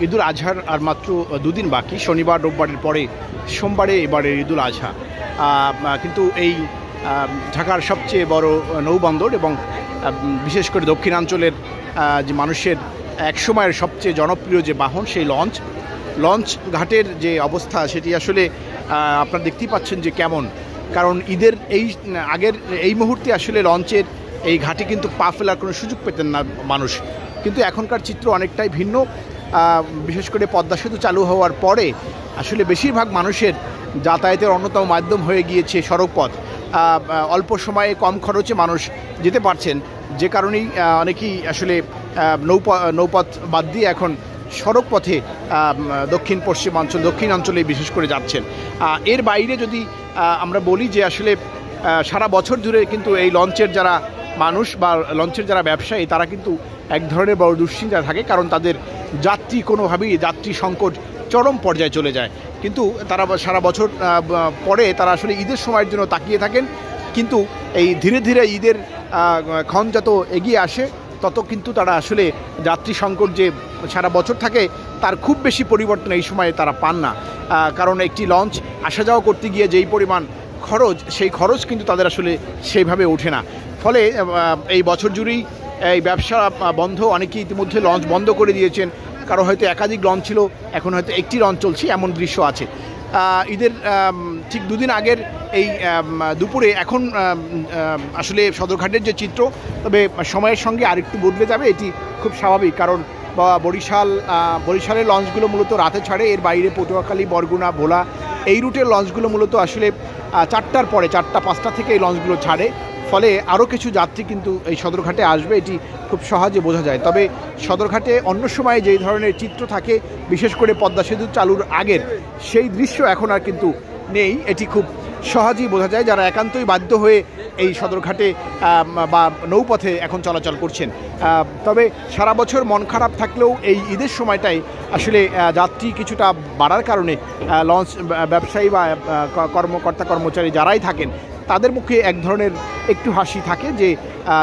ঈদুল আজহার আর মাত্র দুদিন বাকি। শনিবার রোববারের পরে সোমবারে এবারের ঈদুল আজহা। কিন্তু এই ঢাকার সবচেয়ে বড় নৌবন্দর এবং বিশেষ করে দক্ষিণাঞ্চলের যে মানুষের একসময়ের সবচেয়ে জনপ্রিয় যে বাহন, সেই লঞ্চ ঘাটের যে অবস্থা সেটি আসলে আপনারা দেখতেই পাচ্ছেন যে কেমন। কারণ ঈদের আগের এই মুহূর্তে আসলে লঞ্চের এই ঘাটে কিন্তু পা ফেলার কোনো সুযোগ পেতেন না মানুষ, কিন্তু এখনকার চিত্র অনেকটাই ভিন্ন। বিশেষ করে পদ্মা সেতু চালু হওয়ার পরে আসলে বেশিরভাগ মানুষের যাতায়াতের অন্যতম মাধ্যম হয়ে গিয়েছে সড়কপথ। অল্প সময়ে কম খরচে মানুষ যেতে পারছেন, যে কারণেই অনেকেই আসলে নৌপথ বাদ দিয়ে এখন সড়ক পথে দক্ষিণাঞ্চলে বিশেষ করে যাচ্ছেন। এর বাইরে যদি আমরা বলি যে আসলে সারা বছর জুড়ে কিন্তু এই লঞ্চের যারা মানুষ বা লঞ্চের যারা ব্যবসায়ী, তারা কিন্তু এক ধরনের বড় দুশ্চিন্তা থাকে, কারণ তাদের যাত্রী সংকট চরম পর্যায়ে চলে যায়। কিন্তু তারা সারা বছর পরে তারা আসলে ঈদের সময়ের জন্য তাকিয়ে থাকেন, কিন্তু এই ধীরে ধীরে ঈদের ক্ষণ যত এগিয়ে আসে তত কিন্তু তারা আসলে যাত্রী সংকট যে সারা বছর থাকে তার খুব বেশি পরিবর্তন এই সময়ে তারা পান না। কারণ একটি লঞ্চ আসা যাওয়া করতে গিয়ে যেই পরিমাণ খরচ, সেই খরচ কিন্তু তাদের আসলে সেইভাবে ওঠে না। ফলে এই বছর জুড়েই এই ব্যবসা বন্ধ। অনেকেই ইতিমধ্যে লঞ্চ বন্ধ করে দিয়েছেন, কারো হয়তো একাধিক লঞ্চ ছিল, এখন হয়তো একটি লঞ্চ চলছে, এমন দৃশ্য আছে। ঈদের ঠিক দুদিন আগের এই দুপুরে এখন আসলে সদরঘাটের যে চিত্র, তবে সময়ের সঙ্গে আরেকটু বদলে যাবে, এটি খুব স্বাভাবিক। কারণ বরিশালের লঞ্চগুলো মূলত রাতে ছাড়ে, এর বাইরে পটুয়াখালী, বরগুনা, ভোলা এই রুটের লঞ্চগুলো মূলত আসলে 4টার পরে 4টা-5টা থেকে এই লঞ্চগুলো ছাড়ে। ফলে আরও কিছু যাত্রী কিন্তু এই সদরঘাটে আসবে, এটি খুব সহজে বোঝা যায়। তবে সদরঘাটে অন্য সময়ে যেই ধরনের চিত্র থাকে, বিশেষ করে পদ্মা সেতু চালুর আগের সেই দৃশ্য এখন আর কিন্তু নেই, এটি খুব সহজেই বোঝা যায় যারা একান্তই বাধ্য হয়ে এই সদরঘাটে বা নৌপথে এখন চলাচল করছেন। তবে সারা বছর মন খারাপ থাকলেও এই ঈদের সময়টাই আসলে যাত্রী কিছুটা বাড়ার কারণে লঞ্চ ব্যবসায়ী বা কর্মচারী যারাই থাকেন তাদের মুখে এক ধরনের একটু হাসি থাকে যে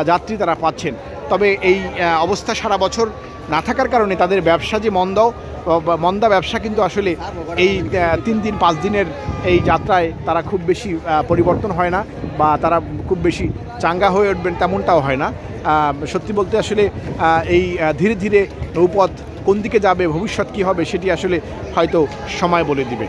যাত্রী তারা পাচ্ছেন। তবে এই অবস্থা সারা বছর না থাকার কারণে তাদের ব্যবসা যে মন্দা ব্যবসা কিন্তু আসলে এই 3 দিন 5 দিনের এই যাত্রায় তারা খুব বেশি পরিবর্তন হয় না, বা তারা খুব বেশি চাঙ্গা হয়ে উঠবেন তেমনটাও হয় না। সত্যি বলতে আসলে এই ধীরে ধীরে নৌপথ কোন দিকে যাবে, ভবিষ্যৎ কী হবে, সেটি আসলে হয়তো সময় বলে দিবে।